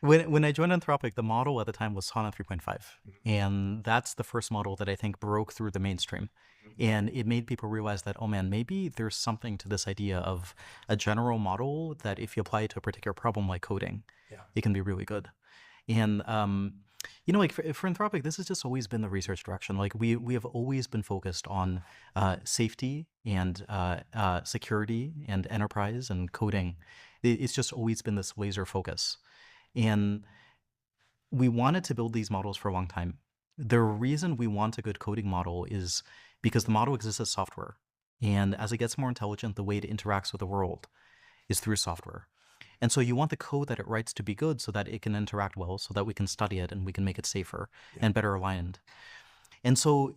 When I joined Anthropic, the model at the time was HANA 3.5. And that's the first model that I think broke through the mainstream. And it made people realize that, oh man, maybe there's something to this idea of a general model that if you apply it to a particular problem like coding, Yeah. it can be really good. And like for Anthropic, this has just always been the research direction. Like we have always been focused on safety and security and enterprise and coding. It's just always been this laser focus. And we wanted to build these models for a long time. The reason we want a good coding model is because the model exists as software. And as it gets more intelligent, the way it interacts with the world is through software. And so you want the code that it writes to be good so that it can interact well, so that we can study it and we can make it safer and better aligned. And so,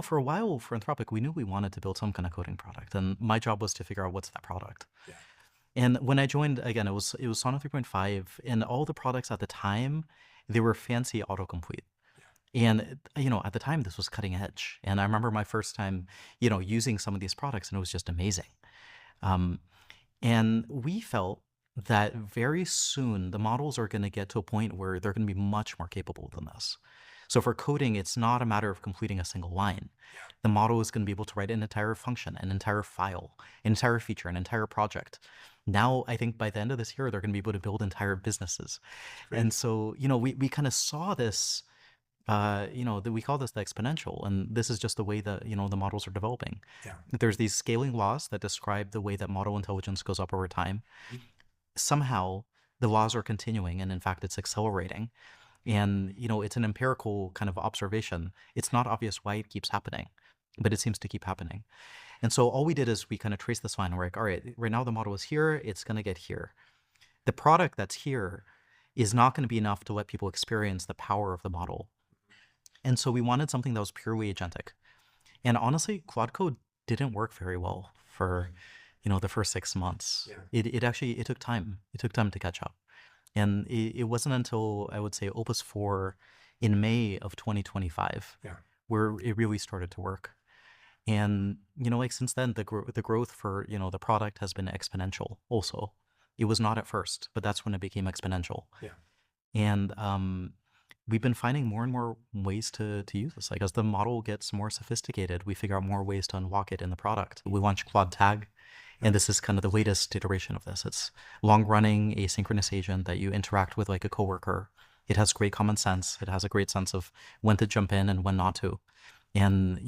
for a while for Anthropic, we knew we wanted to build some kind of coding product. And my job was to figure out what's that product. Yeah. And when I joined, again, it was Sonnet 3.5, and all the products at the time, they were fancy autocomplete. And, at the time, this was cutting edge. And I remember my first time, using some of these products, and it was just amazing. And we felt that very soon the models are going to get to a point where they're going to be much more capable than this. So for coding, it's not a matter of completing a single line. The model is going to be able to write an entire function, an entire file, an entire feature, an entire project. Now, I think by the end of this year, they're going to be able to build entire businesses. And so, we kind of saw this, we call this the exponential, and this is just the way that, the models are developing. Yeah. There's these scaling laws that describe the way that model intelligence goes up over time. Somehow, the laws are continuing, and in fact, it's accelerating. And, it's an empirical kind of observation. It's not obvious why it keeps happening, but it seems to keep happening. And so all we did is we kind of traced this line. And we're like, all right, right now the model is here. It's going to get here. The product that's here is not going to be enough to let people experience the power of the model. And so we wanted something that was purely agentic. And honestly, Claude Code didn't work very well for, the first 6 months. Yeah. It took time. It took time to catch up. And it wasn't until, I would say, Opus 4 in May of 2025 where it really started to work. And, since then, the growth for, the product has been exponential also. It was not at first, but that's when it became exponential. Yeah. And we've been finding more and more ways to use this. Like as the model gets more sophisticated, we figure out more ways to unlock it in the product. We launched Claude Tag. And this is kind of the latest iteration of this. It's long-running asynchronous agent that you interact with like a coworker. It has great common sense. It has a great sense of when to jump in and when not to. And,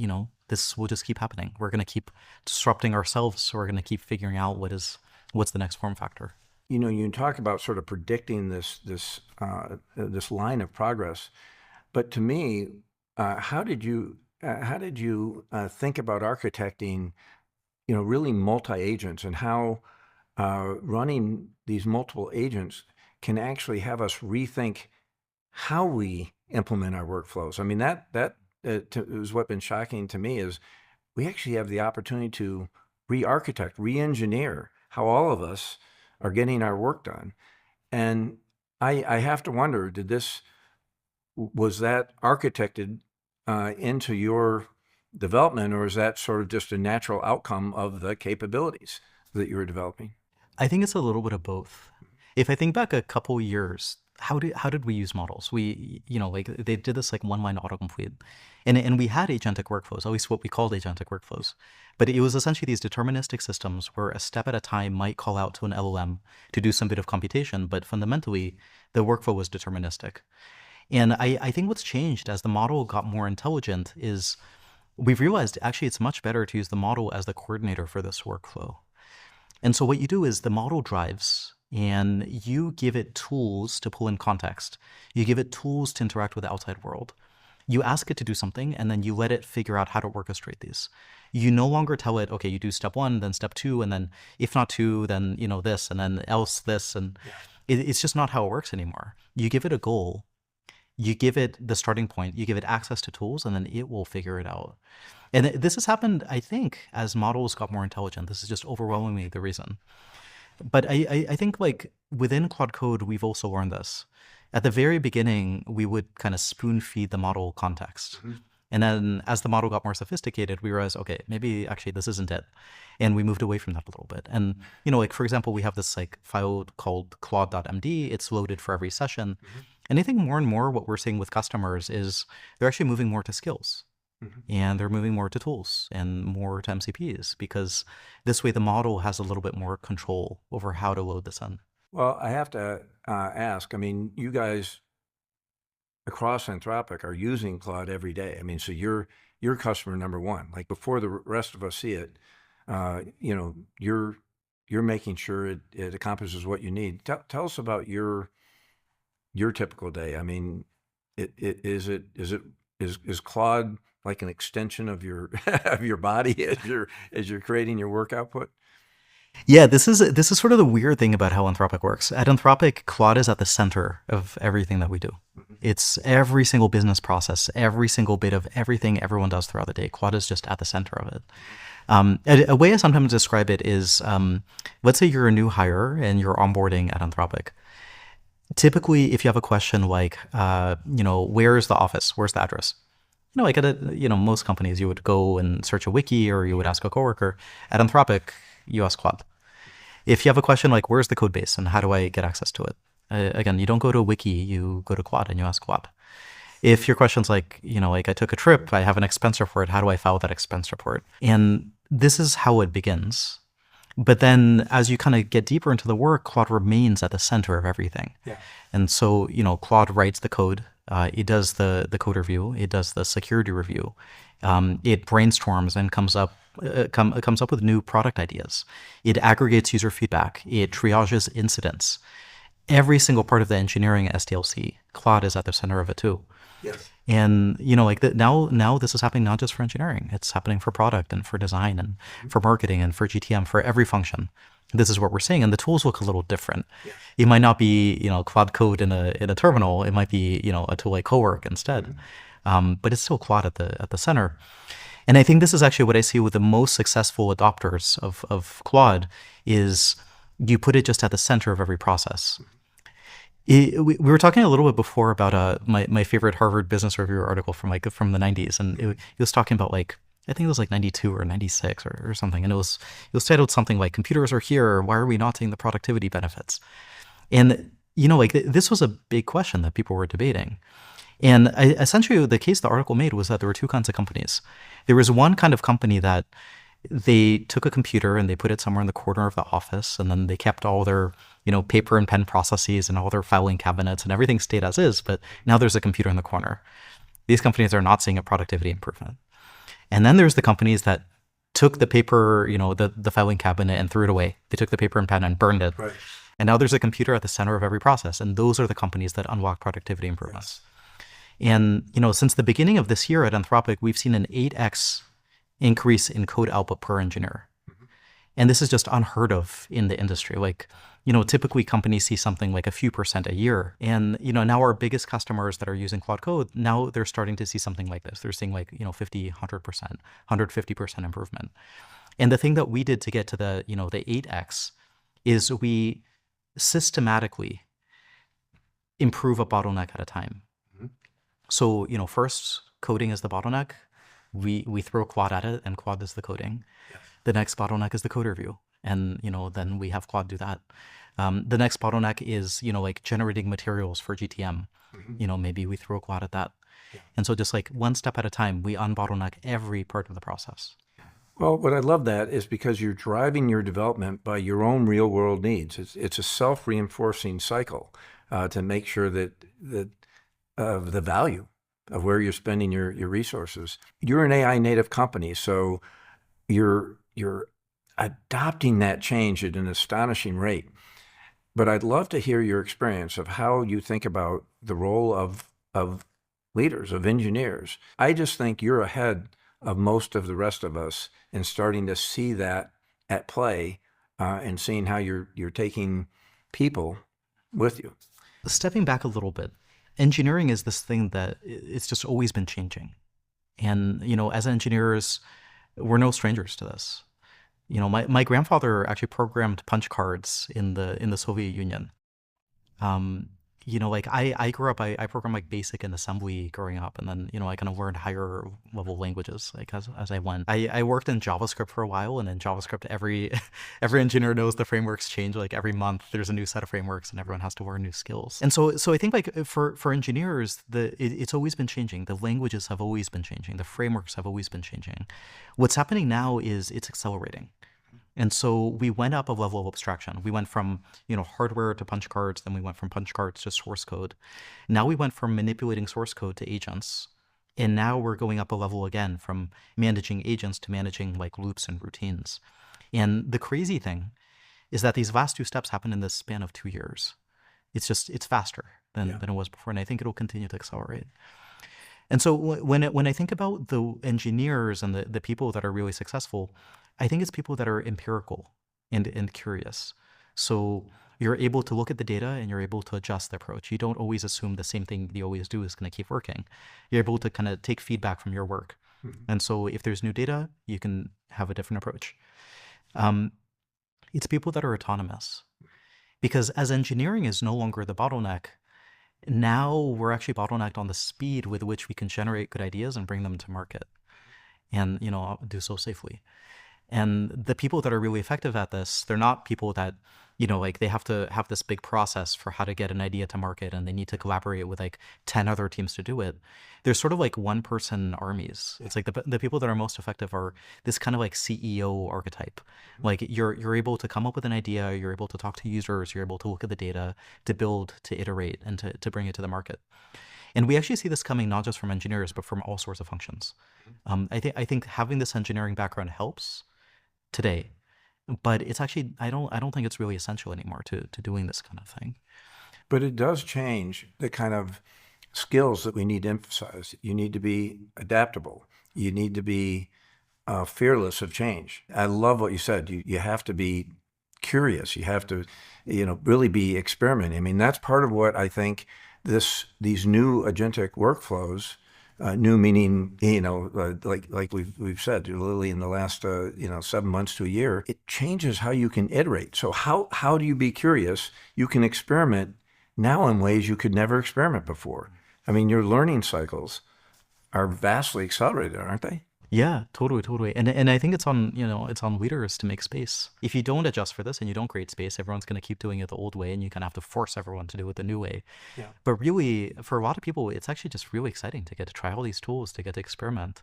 this will just keep happening. We're going to keep disrupting ourselves. So we're going to keep figuring out what's the next form factor. You talk about sort of predicting this line of progress, but to me, how did you think about architecting really multi-agents, and how running these multiple agents can actually have us rethink how we implement our workflows? I mean, that is what's been shocking to me, is we actually have the opportunity to re-architect, re-engineer how all of us are getting our work done. And I have to wonder, was that architected into your development, or is that sort of just a natural outcome of the capabilities that you were developing? I think it's a little bit of both. If I think back a couple years, how did we use models? We, like they did this like one-line autocomplete, and we had agentic workflows, at least what we called agentic workflows. But it was essentially these deterministic systems where a step at a time might call out to an LLM to do some bit of computation, but fundamentally the workflow was deterministic. And I think what's changed as the model got more intelligent is we've realized actually it's much better to use the model as the coordinator for this workflow. And so what you do is the model drives, and you give it tools to pull in context. You give it tools to interact with the outside world. You ask it to do something, and then you let it figure out how to orchestrate these. You no longer tell it, okay, you do step 1, then step 2, and then if not 2, then this, and then else this, and it's just not how it works anymore. You give it a goal, you give it the starting point, you give it access to tools, and then it will figure it out. And this has happened, I think, as models got more intelligent. This is just overwhelmingly the reason. But I think like within Claude Code, we've also learned this. At the very beginning, we would kind of spoon feed the model context. And then as the model got more sophisticated, we realized, okay, maybe actually this isn't it. And we moved away from that a little bit. And, like, for example, we have this like file called claude.md. It's loaded for every session. And I think more and more what we're seeing with customers is they're actually moving more to skills. And they're moving more to tools and more to MCPs because this way the model has a little bit more control over how to load this in. Well, I have to ask, I mean, you guys across Anthropic are using Claude every day. I mean, so you're customer number one. Like before the rest of us see it, you're making sure it accomplishes what you need. Tell us about your typical day. I mean, is Claude like an extension of your of your body as you're creating your work output? Yeah, this is sort of the weird thing about how Anthropic works. At Anthropic, Claude is at the center of everything that we do. It's every single business process, every single bit of everything everyone does throughout the day. Claude is just at the center of it. A way I sometimes describe it is, let's say you're a new hire and you're onboarding at Anthropic. Typically, if you have a question like, where's the office? Where's the address? Like at most companies, you would go and search a wiki or you would ask a coworker. At Anthropic, you ask Claude. If you have a question like, where's the code base and how do I get access to it? Again, you don't go to a wiki, you go to Claude and you ask Claude. If your question's like, like I took a trip, I have an expense report, how do I file that expense report? And this is how it begins. But then as you kind of get deeper into the work, Claude remains at the center of everything. Yeah. And so, Claude writes the code. It does the code review. It does the security review. It brainstorms and comes up with new product ideas. It aggregates user feedback. It triages incidents. Every single part of the engineering at SDLC, Claude is at the center of it too. Yes. And now this is happening not just for engineering, it's happening for product and for design and for marketing and for GTM, for every function. This is what we're seeing, and the tools look a little different. Yeah. It might not be Claude Code in a terminal. It might be a tool like Cowork instead, but it's still Claude at the center. And I think this is actually what I see with the most successful adopters of Claude is you put it just at the center of every process. We were talking a little bit before about my favorite Harvard Business Review article from the 90s, and it was talking about I think it was 92 or 96 or something, and it was titled something like "Computers are here. Why are we not seeing the productivity benefits?" And this was a big question that people were debating. And essentially, the case the article made was that there were two kinds of companies. There was one kind of company that they took a computer and they put it somewhere in the corner of the office, and then they kept all their paper and pen processes and all their filing cabinets and everything stayed as is, but now there's a computer in the corner. These companies are not seeing a productivity improvement. And then there's the companies that took the paper, the filing cabinet and threw it away. They took the paper and pen and burned it. Right. And now there's a computer at the center of every process, and those are the companies that unlock productivity improvements. Yes. And since the beginning of this year at Anthropic, we've seen an 8x increase in code output per engineer. And this is just unheard of in the industry. Typically companies see something like a few percent a year. And, now our biggest customers that are using Claude Code, now they're starting to see something like this. They're seeing 50, 100%, 150% improvement. And the thing that we did to get to the 8x is we systematically improve a bottleneck at a time. So, first coding is the bottleneck. We throw Claude at it, and Claude does the coding. Yes. The next bottleneck is the code review, and then we have Claude do that. The next bottleneck is generating materials for GTM. Maybe we throw Claude at that. Yeah. And so just one step at a time, we unbottleneck every part of the process. Well, what I love that is because you're driving your development by your own real world needs. It's a self-reinforcing cycle to make sure that the value of where you're spending your resources. You're an AI native company, so you're adopting that change at an astonishing rate. But I'd love to hear your experience of how you think about the role of leaders, of engineers. I just think you're ahead of most of the rest of us in starting to see that at play and seeing how you're taking people with you. Stepping back a little bit, engineering is this thing that it's just always been changing. And, as engineers, we're no strangers to this. My grandfather actually programmed punch cards in the Soviet Union. like I grew up, I programmed like basic and assembly growing up, and then I kind of learned higher level languages like as I went. I worked in JavaScript for a while, and in JavaScript every every engineer knows the frameworks change. Like every month there's a new set of frameworks, and everyone has to learn new skills. And so I think like for engineers, it's always been changing. The languages have always been changing. The frameworks have always been changing. What's happening now is it's accelerating. And so we went up a level of abstraction. We went from, hardware to punch cards, then we went from punch cards to source code. Now we went from manipulating source code to agents. And now we're going up a level again from managing agents to managing like loops and routines. And the crazy thing is that these last two steps happen in the span of 2 years. It's faster than it was before. And I think it'll continue to accelerate. And so when I think about the engineers and the people that are really successful, I think it's people that are empirical and curious. So you're able to look at the data and you're able to adjust the approach. You don't always assume the same thing you always do is going to keep working. You're able to kind of take feedback from your work. And so if there's new data, you can have a different approach. It's people that are autonomous. Because as engineering is no longer the bottleneck, now we're actually bottlenecked on the speed with which we can generate good ideas and bring them to market and, do so safely. And the people that are really effective at this, they're not people that, like they have to have this big process for how to get an idea to market and they need to collaborate with like 10 other teams to do it. They're sort of like one person armies. It's like the people that are most effective are this kind of like CEO archetype. Like you're able to come up with an idea, you're able to talk to users, you're able to look at the data, to build, to iterate, and to bring it to the market. And we actually see this coming not just from engineers, but from all sorts of functions. I think having this engineering background helps today, but it's actually I don't think it's really essential anymore to doing this kind of thing. But it does change the kind of skills that we need to emphasize. You need to be adaptable. You need to be fearless of change. I love what you said. You have to be curious. You have to, really be experimenting. I mean, that's part of what I think these new agentic workflows. New meaning, like we've said, literally in the last 7 months to a year, it changes how you can iterate. So how do you be curious? You can experiment now in ways you could never experiment before. I mean, your learning cycles are vastly accelerated, aren't they? Yeah, totally. And I think it's on, it's on leaders to make space. If you don't adjust for this and you don't create space, everyone's going to keep doing it the old way, and you kind of have to force everyone to do it the new way. Yeah. But really, for a lot of people, it's actually just really exciting to get to try all these tools, to get to experiment.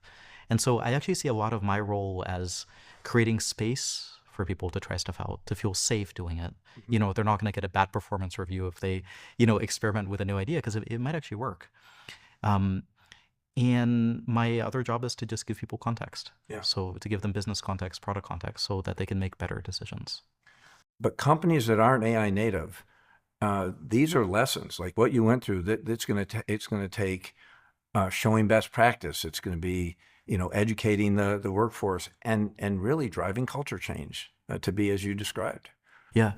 And so I actually see a lot of my role as creating space for people to try stuff out, to feel safe doing it. They're not going to get a bad performance review if they, experiment with a new idea, because it might actually work. And my other job is to just give people context. Yeah. So to give them business context, product context, so that they can make better decisions. But companies that aren't AI native, these are lessons like what you went through. It's going to take showing best practice. It's going to be educating the workforce and really driving culture change to be as you described. Yeah,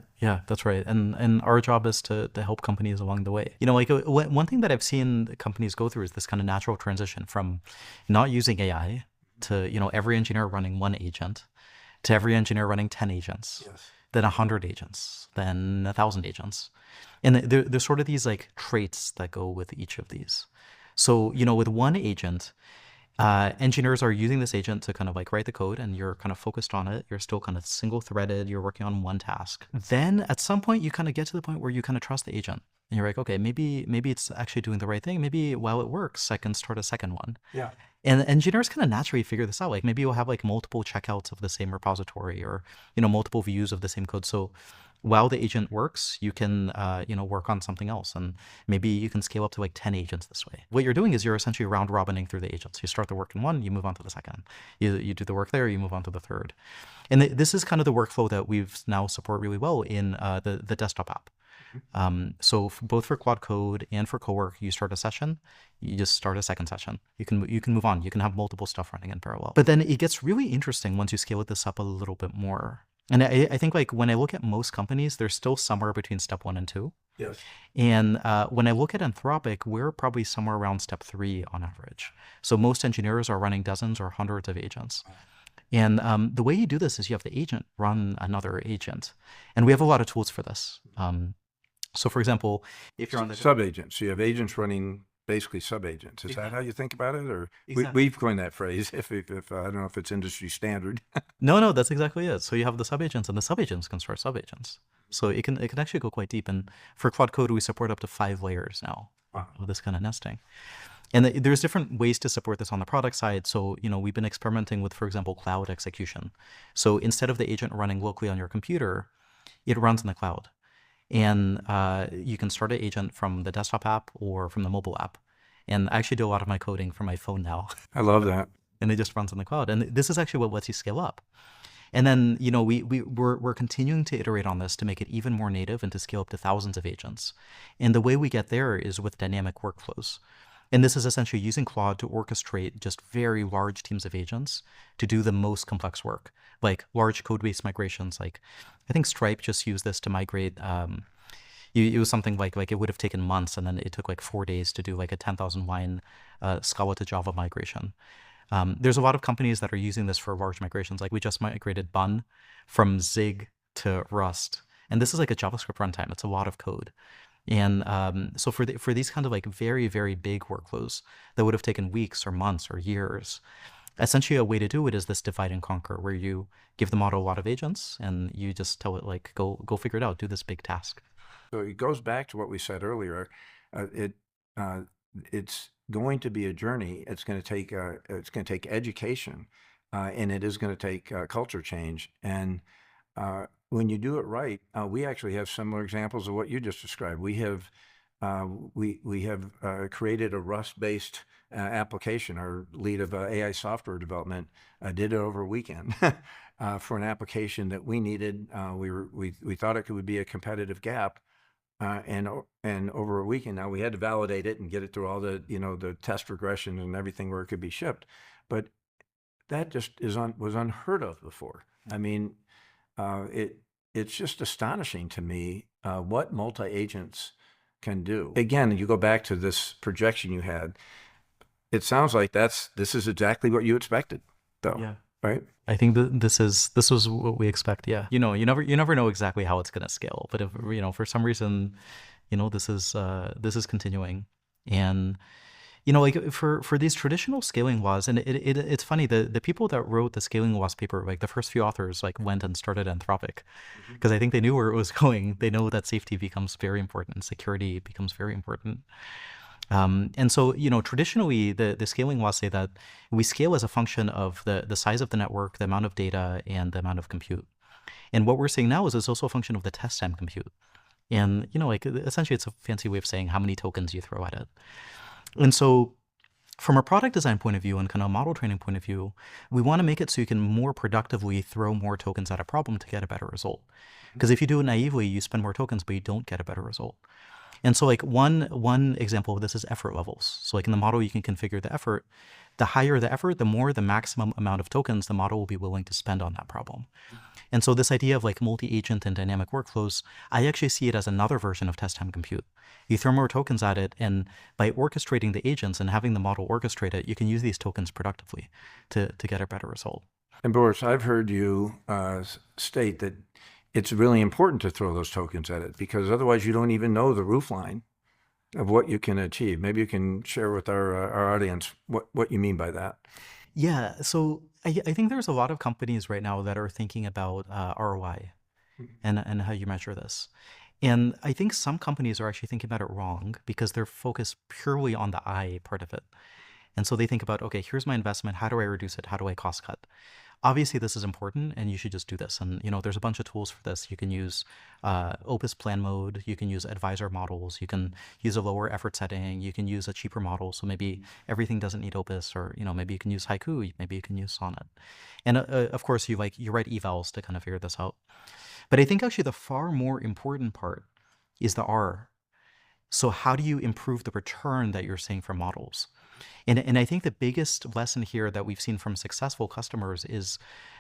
that's right. And our job is to help companies along the way. Like one thing that I've seen companies go through is this kind of natural transition from not using AI to, every engineer running one agent to every engineer running 10 agents, Yes. then 100 agents, then 1,000 agents. And there's sort of these like traits that go with each of these. So, with one agent, engineers are using this agent to kind of like write the code, and you're kind of focused on it. You're still kind of single threaded. You're working on one task. Then at some point, you kind of get to the point where you kind of trust the agent, and you're like, okay, maybe it's actually doing the right thing. Maybe while it works, I can start a second one. Yeah. And engineers kind of naturally figure this out. Like maybe you'll have like multiple checkouts of the same repository, or multiple views of the same code. So while the agent works, you can work on something else, and maybe you can scale up to like 10 agents this way. What you're doing is you're essentially round robining through the agents. You start the work in one, you move on to the second. You do the work there, you move on to the third. And this is kind of the workflow that we've now support really well in the desktop app. So both for Quad Code and for Cowork, you start a session, you just start a second session. You can move on. You can have multiple stuff running in parallel. But then it gets really interesting once you scale this up a little bit more. And I think like when I look at most companies, they're still somewhere between step 1 and 2. Yes. And when I look at Anthropic, we're probably somewhere around step 3 on average. So most engineers are running dozens or hundreds of agents. And the way you do this is you have the agent run another agent. And we have a lot of tools for this. So for example, if you're on the Sub-agents. So you have agents running basically sub-agents. Is that how you think about it? Or exactly. we've coined that phrase, if I don't know if it's industry standard. No, that's exactly it. So you have the subagents, and the subagents can start subagents. So it can actually go quite deep. And for Cloud Code, we support up to 5 layers now Wow. of this kind of nesting. And there's different ways to support this on the product side. So, we've been experimenting with, for example, cloud execution. So instead of the agent running locally on your computer, it runs in the cloud. And you can start an agent from the desktop app or from the mobile app. And I actually do a lot of my coding from my phone now, I love that. and it just runs in the cloud. And this is actually what lets you scale up. And then, we're continuing to iterate on this to make it even more native and to scale up to thousands of agents. And the way we get there is with dynamic workflows. And this is essentially using Claude to orchestrate just very large teams of agents to do the most complex work, like large code base migrations. Like I think Stripe just used this to migrate. It was something like it would have taken months, and then it took like 4 days to do like a 10,000 line Scala to Java migration. There's a lot of companies that are using this for large migrations. Like we just migrated Bun from Zig to Rust. And this is like a JavaScript runtime. It's a lot of code. And so for these kind of like very, very big workflows that would have taken weeks or months or years, essentially a way to do it is this divide and conquer, where you give the model a lot of agents and you just tell it like, go figure it out, do this big task. So it goes back to what we said earlier. It it's going to be a journey. It's going to take education, and it is going to take culture change. And when you do it right, we actually have similar examples of what you just described. We have created a Rust-based application. Our lead of AI software development did it over a weekend for an application that we needed. We thought it would be a competitive gap. And over a weekend now, we had to validate it and get it through all the the test regression and everything where it could be shipped. But that just was unheard of before. I mean, it's just astonishing to me what multi-agents can do. Again, you go back to this projection you had. It sounds like this is exactly what you expected, though. Yeah. Right? I think that this was what we expect. Yeah. You never know exactly how it's going to scale, but if, for some reason, this is continuing. And, like for these traditional scaling laws, and it's funny, the people that wrote the scaling laws paper, like the first few authors, like went and started Anthropic because I think they knew where it was going. They know that safety becomes very important, security becomes very important. And so, traditionally, the scaling laws say that we scale as a function of the size of the network, the amount of data, and the amount of compute. And what we're saying now is it's also a function of the test time compute. And, like essentially, it's a fancy way of saying how many tokens you throw at it. And so, from a product design point of view and kind of model training point of view, we want to make it so you can more productively throw more tokens at a problem to get a better result. Because if you do it naively, you spend more tokens, but you don't get a better result. And so like one example of this is effort levels. So like in the model, you can configure the effort. The higher the effort, the more the maximum amount of tokens the model will be willing to spend on that problem. And so this idea of like multi-agent and dynamic workflows, I actually see it as another version of test time compute. You throw more tokens at it, and by orchestrating the agents and having the model orchestrate it, you can use these tokens productively to get a better result. And Boris, I've heard you state that it's really important to throw those tokens at it because otherwise you don't even know the roofline of what you can achieve. Maybe you can share with our audience what you mean by that. Yeah, so I think there's a lot of companies right now that are thinking about ROI and how you measure this. And I think some companies are actually thinking about it wrong because they're focused purely on the I part of it. And so they think about, okay, here's my investment. How do I reduce it? How do I cost cut? Obviously, this is important, and you should just do this. And there's a bunch of tools for this. You can use Opus Plan Mode. You can use advisor models. You can use a lower effort setting. You can use a cheaper model. So maybe everything doesn't need Opus, or maybe you can use Haiku. Maybe you can use Sonnet. And of course, you write evals to kind of figure this out. But I think actually the far more important part is the R. So how do you improve the return that you're seeing from models? And I think the biggest lesson here that we've seen from successful customers is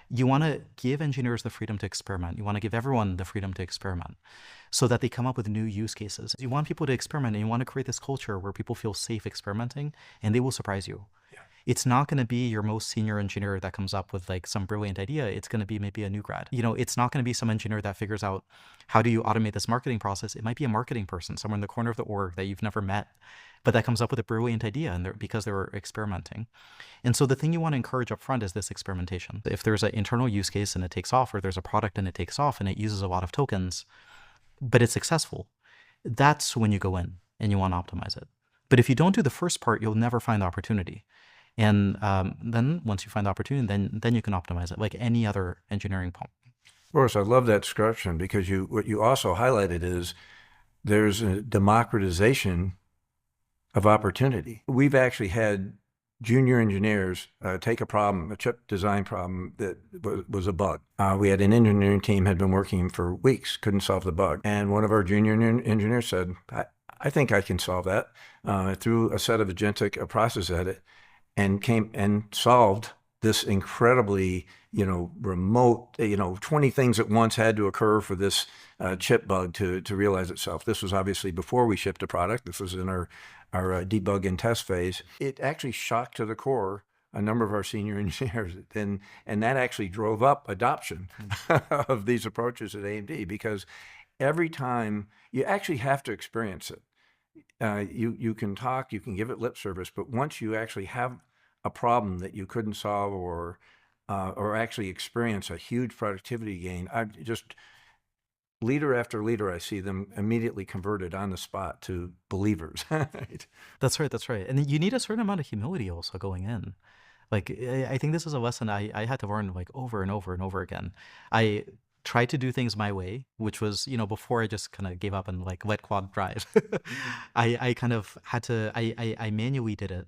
you want to give engineers the freedom to experiment. You want to give everyone the freedom to experiment so that they come up with new use cases. You want people to experiment, and you want to create this culture where people feel safe experimenting, and they will surprise you. It's not going to be your most senior engineer that comes up with like some brilliant idea. It's going to be maybe a new grad. It's not going to be some engineer that figures out how do you automate this marketing process. It might be a marketing person somewhere in the corner of the org that you've never met, but that comes up with a brilliant idea and because they were experimenting. And so the thing you want to encourage up front is this experimentation. If there's an internal use case and it takes off, or there's a product and it takes off and it uses a lot of tokens, but it's successful, that's when you go in and you want to optimize it. But if you don't do the first part, you'll never find the opportunity. And then once you find the opportunity, then you can optimize it like any other engineering problem. Of course, I love that description because what you also highlighted is there's a democratization of opportunity. We've actually had junior engineers take a chip design problem that was a bug. We had an engineering team had been working for weeks, couldn't solve the bug. And one of our junior engineers said, I think I can solve that. Threw a set of agentic process at it and came and solved this incredibly, remote, 20 things at once had to occur for this chip bug to realize itself. This was obviously before we shipped a product. This was in our debug and test phase. It actually shocked to the core a number of our senior engineers, and that actually drove up adoption of these approaches at AMD, because every time you actually have to experience it. You can talk, you can give it lip service, but once you actually have a problem that you couldn't solve or actually experience a huge productivity gain, leader after leader, I see them immediately converted on the spot to believers. Right? That's right. That's right. And you need a certain amount of humility also going in. Like, I think this is a lesson I had to learn like over and over and over again. I tried to do things my way, which was, before I just kind of gave up and like let Quad drive. I kind of had to, I manually did it.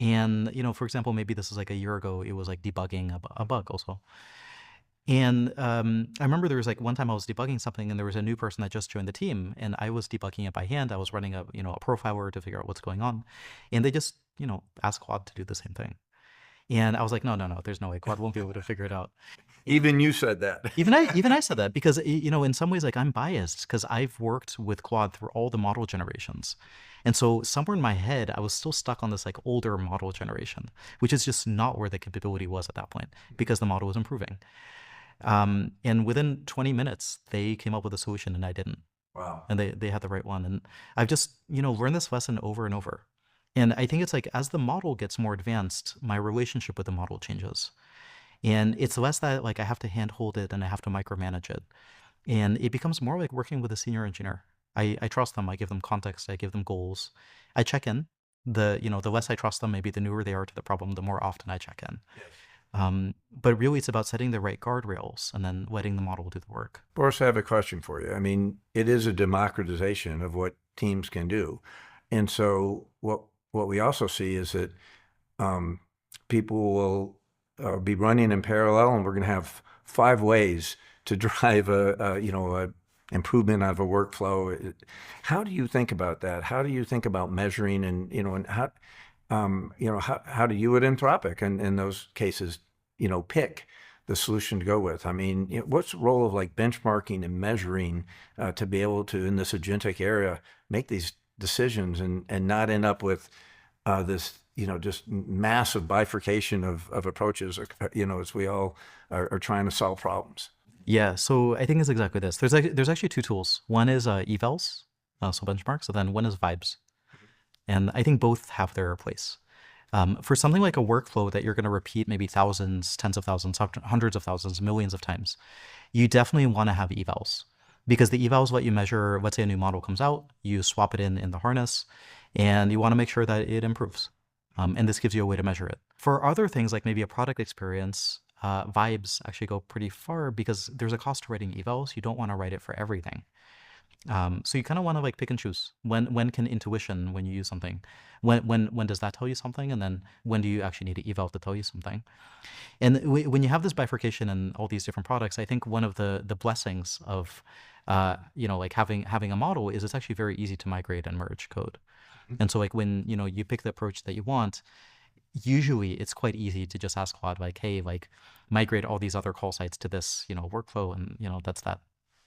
And, for example, maybe this is like a year ago, it was like debugging a bug also. And I remember there was like one time I was debugging something and there was a new person that just joined the team and I was debugging it by hand. I was running a profiler to figure out what's going on. And they just, asked Quad to do the same thing. And I was like, no, there's no way Quad won't be able to figure it out. Even you said that. Even I said that because, in some ways, like I'm biased because I've worked with Quad through all the model generations. And so somewhere in my head, I was still stuck on this like older model generation, which is just not where the capability was at that point because the model was improving. And within 20 minutes, they came up with a solution and I didn't. Wow. And they had the right one. And I've just, learned this lesson over and over. And I think it's like as the model gets more advanced, my relationship with the model changes. And it's less that like I have to handhold it and I have to micromanage it. And it becomes more like working with a senior engineer. I trust them. I give them context. I give them goals. I check in. The less I trust them, maybe the newer they are to the problem, the more often I check in. Yes. But really, it's about setting the right guardrails and then letting the model do the work. Boris, I have a question for you. I mean, it is a democratization of what teams can do. And so what we also see is that people will be running in parallel, and we're going to have 5 ways to drive a improvement out of a workflow. How do you think about that? How do you think about measuring and how how do you at Anthropic in those cases pick the solution to go with? I mean, what's the role of like benchmarking and measuring to be able to, in this agentic area, make these decisions and not end up with this just massive bifurcation of approaches, as we all are trying to solve problems? Yeah, so I think it's exactly this. There's actually 2 tools. One is evals, so benchmarks, and then one is vibes. And I think both have their place. For something like a workflow that you're going to repeat maybe thousands, tens of thousands, hundreds of thousands, millions of times, you definitely want to have evals because the evals let you measure, let's say a new model comes out, you swap it in the harness, and you want to make sure that it improves. And this gives you a way to measure it. For other things like maybe a product experience, vibes actually go pretty far because there's a cost to writing evals. You don't want to write it for everything. So you kind of want to like pick and choose. When can intuition, when you use something, when does that tell you something, and then when do you actually need to eval to tell you something? And when you have this bifurcation in all these different products, I think one of the blessings of like having a model is it's actually very easy to migrate and merge code. And so like when you pick the approach that you want, usually it's quite easy to just ask Claude like, hey, like migrate all these other call sites to this workflow, and that's that.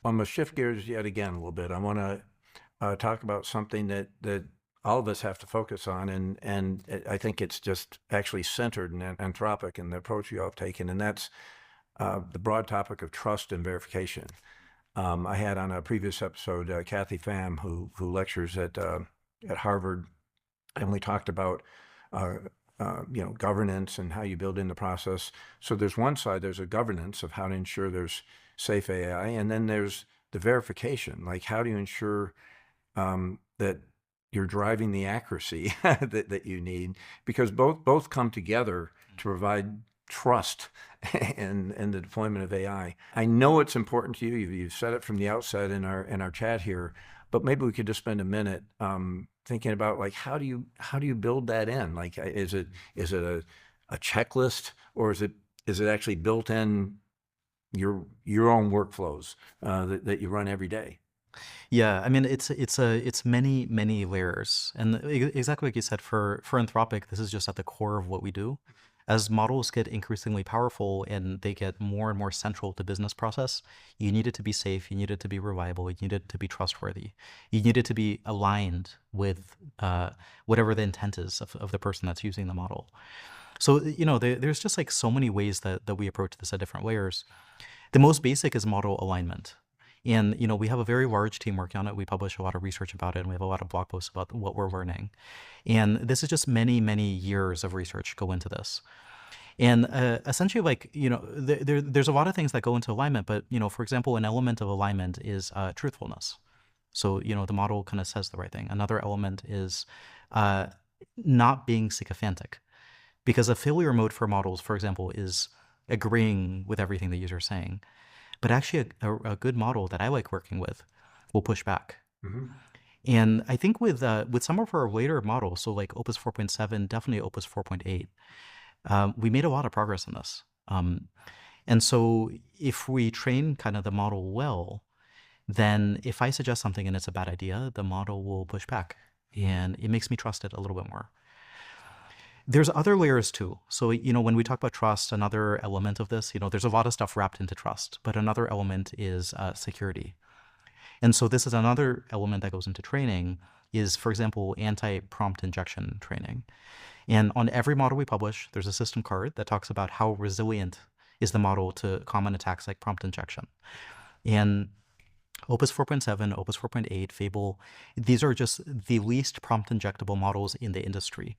I'm going to shift gears yet again a little bit. I want to talk about something that all of us have to focus on, and I think it's just actually centered in Anthropic and the approach you all have taken, and that's the broad topic of trust and verification. I had on a previous episode Kathy Pham, who lectures at Harvard, and we talked about uh, governance and how you build in the process. So there's one side, there's a governance of how to ensure there's safe AI, and then there's the verification, like how do you ensure that you're driving the accuracy that you need, because both come together to provide trust and the deployment of AI. I know it's important to you. You've said it from the outset in our chat here, but maybe we could just spend a minute thinking about like how do you build that in? Like is it a checklist, or is it actually built in your own workflows that you run every day? Yeah, I mean it's many layers, and exactly like you said, for Anthropic, this is just at the core of what we do. As models get increasingly powerful and they get more and more central to business process, you need it to be safe, you need it to be reliable, you need it to be trustworthy, you need it to be aligned with whatever the intent is of the person that's using the model. So there's just like so many ways that we approach this at different layers. The most basic is model alignment. And we have a very large team working on it. We publish a lot of research about it, and we have a lot of blog posts about what we're learning. And this is just many, many years of research go into this. And essentially, like, there's a lot of things that go into alignment, but, for example, an element of alignment is truthfulness. So, the model kind of says the right thing. Another element is not being sycophantic, because a failure mode for models, for example, is agreeing with everything the user is saying. But actually, a good model that I like working with will push back. Mm-hmm. And I think with some of our later models, so like Opus 4.7, definitely Opus 4.8, we made a lot of progress in this. And so if we train kind of the model well, then if I suggest something and it's a bad idea, the model will push back. And it makes me trust it a little bit more. There's other layers too. So, when we talk about trust, another element of this, there's a lot of stuff wrapped into trust, but another element is security. And so this is another element that goes into training is, for example, anti-prompt injection training. And on every model we publish, there's a system card that talks about how resilient is the model to common attacks like prompt injection. And Opus 4.7, Opus 4.8, Fable, these are just the least prompt injectable models in the industry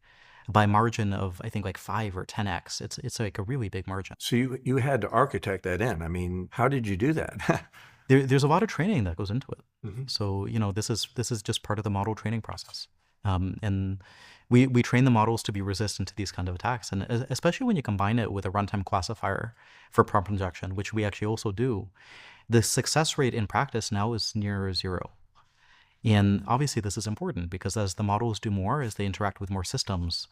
by margin of, I think, like 5 or 10x. It's like a really big margin. So you had to architect that in. I mean, how did you do that? There's a lot of training that goes into it. Mm-hmm. So, this is just part of the model training process. And we train the models to be resistant to these kind of attacks. And especially when you combine it with a runtime classifier for prompt injection, which we actually also do, the success rate in practice now is near 0. And obviously this is important because as the models do more, as they interact with more systems,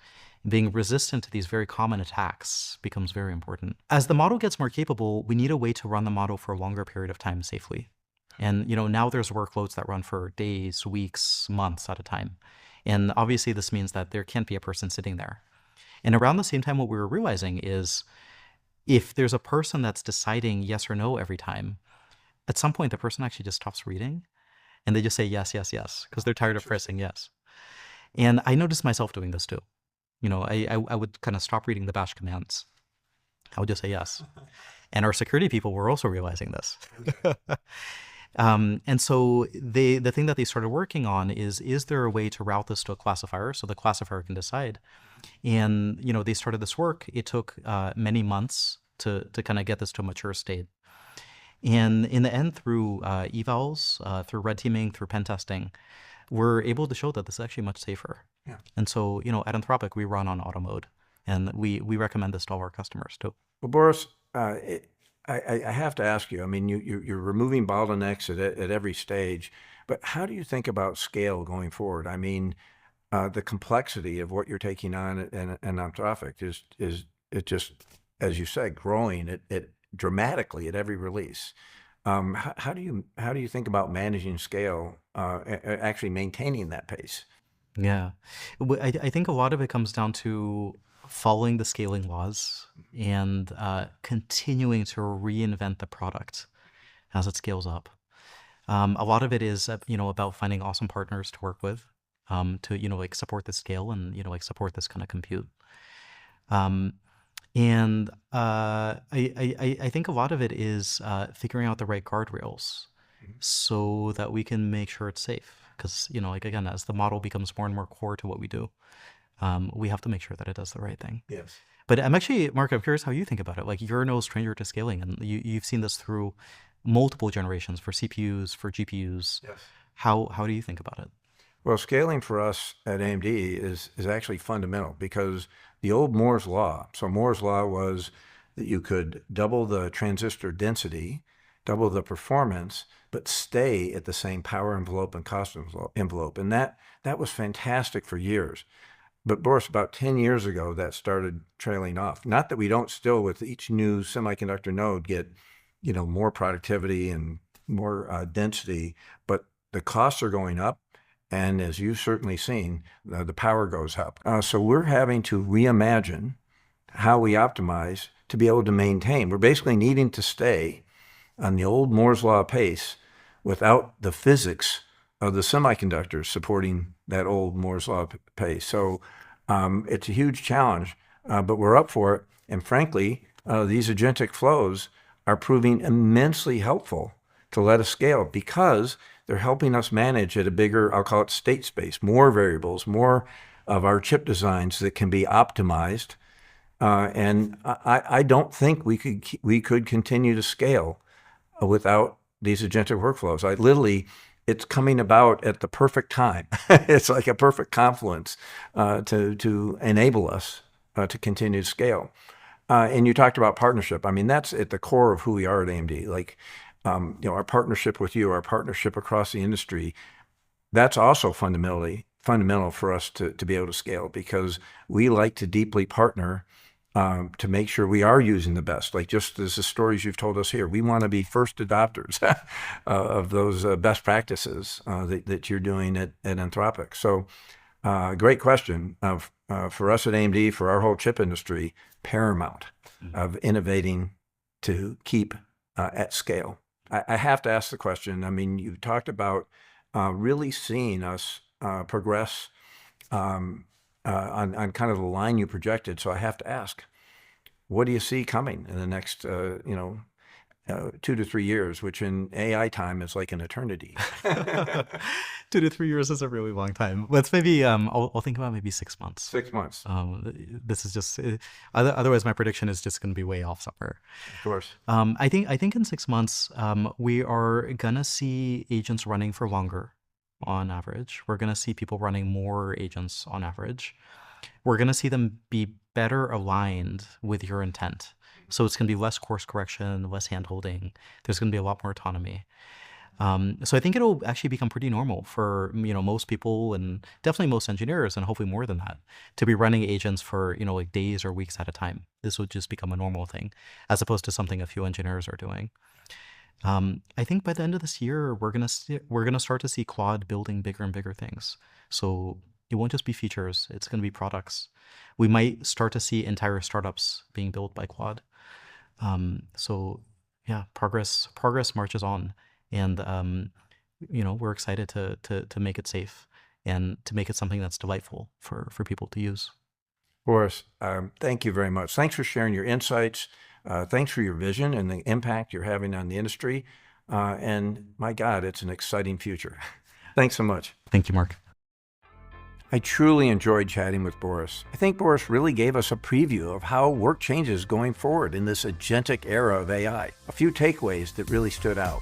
being resistant to these very common attacks becomes very important. As the model gets more capable, we need a way to run the model for a longer period of time safely. And now there's workloads that run for days, weeks, months at a time. And obviously this means that there can't be a person sitting there. And around the same time, what we were realizing is if there's a person that's deciding yes or no every time, at some point the person actually just stops reading and they just say yes, yes, yes, because they're tired of pressing yes. And I noticed myself doing this too. I would kind of stop reading the bash commands. I would just say yes. And our security people were also realizing this. And so the thing that they started working on is there a way to route this to a classifier so the classifier can decide? And, they started this work. It took many months to kind of get this to a mature state. And in the end, through evals, through red teaming, through pen testing, we're able to show that this is actually much safer. Yeah. And so, at Anthropic, we run on auto mode, and we recommend this to all our customers too. Well, Boris, I have to ask you. I mean, you're removing bottlenecks at every stage, but how do you think about scale going forward? I mean, the complexity of what you're taking on in Anthropic is it just, as you said, growing it dramatically at every release. How do you think about managing scale, actually maintaining that pace? Yeah. I think a lot of it comes down to following the scaling laws and continuing to reinvent the product as it scales up. A lot of it is, about finding awesome partners to work with. to, like support the scale and, like support this kind of compute. Um, and I think a lot of it is figuring out the right guardrails so that we can make sure it's safe. Because, like again, as the model becomes more and more core to what we do, we have to make sure that it does the right thing. Yes. But Mark, I'm curious how you think about it. Like, you're no stranger to scaling, and you've seen this through multiple generations for CPUs, for GPUs. Yes. How do you think about it? Well, scaling for us at AMD is actually fundamental because the old Moore's law. So Moore's law was that you could double the transistor density, double the performance, but stay at the same power envelope and cost envelope. And that was fantastic for years. But Boris, about 10 years ago, that started trailing off. Not that we don't still, with each new semiconductor node, get, more productivity and more density, but the costs are going up. And as you've certainly seen, the power goes up. So we're having to reimagine how we optimize to be able to maintain. We're basically needing to stay on the old Moore's law pace without the physics of the semiconductors supporting that old Moore's law pace. So it's a huge challenge, but we're up for it. And frankly, these agentic flows are proving immensely helpful to let us scale because they're helping us manage at a bigger, I'll call it state space, more variables, more of our chip designs that can be optimized. And I don't think we could continue to scale without these agentic workflows. It's coming about at the perfect time. It's like a perfect confluence to enable us to continue to scale. And you talked about partnership. I mean, that's at the core of who we are at AMD. Like, our partnership with you, our partnership across the industry, that's also fundamental for us to be able to scale because we like to deeply partner to make sure we are using the best. Like just as the stories you've told us here, we want to be first adopters of those best practices that you're doing at Anthropic. So great question. For us at AMD, for our whole chip industry, paramount of innovating to keep at scale. I have to ask the question. I mean, you talked about really seeing us progress on kind of the line you projected. So I have to ask, what do you see coming in the next, 2 to 3 years, which in AI time is like an eternity? 2 to 3 years is a really long time. Let's maybe, I'll think about maybe 6 months. 6 months. This is just, otherwise my prediction is just going to be way off somewhere. Of course. I think in 6 months, we are gonna see agents running for longer on average. We're gonna see people running more agents on average. We're gonna see them be better aligned with your intent. So it's gonna be less course correction, less hand-holding. There's gonna be a lot more autonomy. So I think it'll actually become pretty normal for most people and definitely most engineers, and hopefully more than that, to be running agents for like days or weeks at a time. This would just become a normal thing, as opposed to something a few engineers are doing. I think by the end of this year, we're gonna start to see Claude building bigger and bigger things. So it won't just be features; it's gonna be products. We might start to see entire startups being built by Claude. So yeah, progress marches on. And we're excited to make it safe and to make it something that's delightful for people to use. Boris, thank you very much. Thanks for sharing your insights. Thanks for your vision and the impact you're having on the industry. And my God, it's an exciting future. Thanks so much. Thank you, Mark. I truly enjoyed chatting with Boris. I think Boris really gave us a preview of how work changes going forward in this agentic era of AI. A few takeaways that really stood out.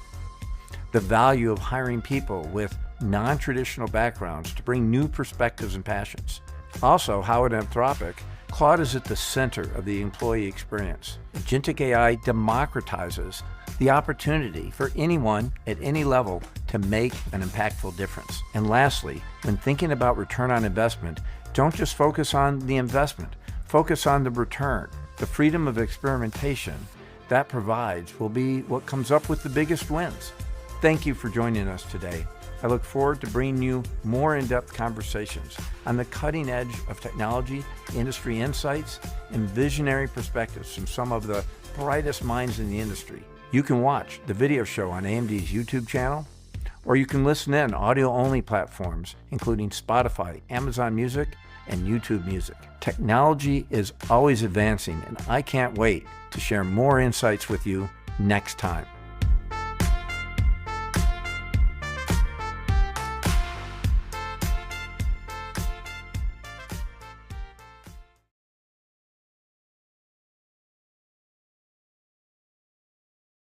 The value of hiring people with non-traditional backgrounds to bring new perspectives and passions. Also, how at Anthropic, Claude is at the center of the employee experience. Agentic AI democratizes the opportunity for anyone at any level to make an impactful difference. And lastly, when thinking about return on investment, don't just focus on the investment, focus on the return. The freedom of experimentation that provides will be what comes up with the biggest wins. Thank you for joining us today. I look forward to bringing you more in-depth conversations on the cutting edge of technology, industry insights, and visionary perspectives from some of the brightest minds in the industry. You can watch the video show on AMD's YouTube channel or you can listen in audio-only platforms, including Spotify, Amazon Music, and YouTube Music. Technology is always advancing, and I can't wait to share more insights with you next time.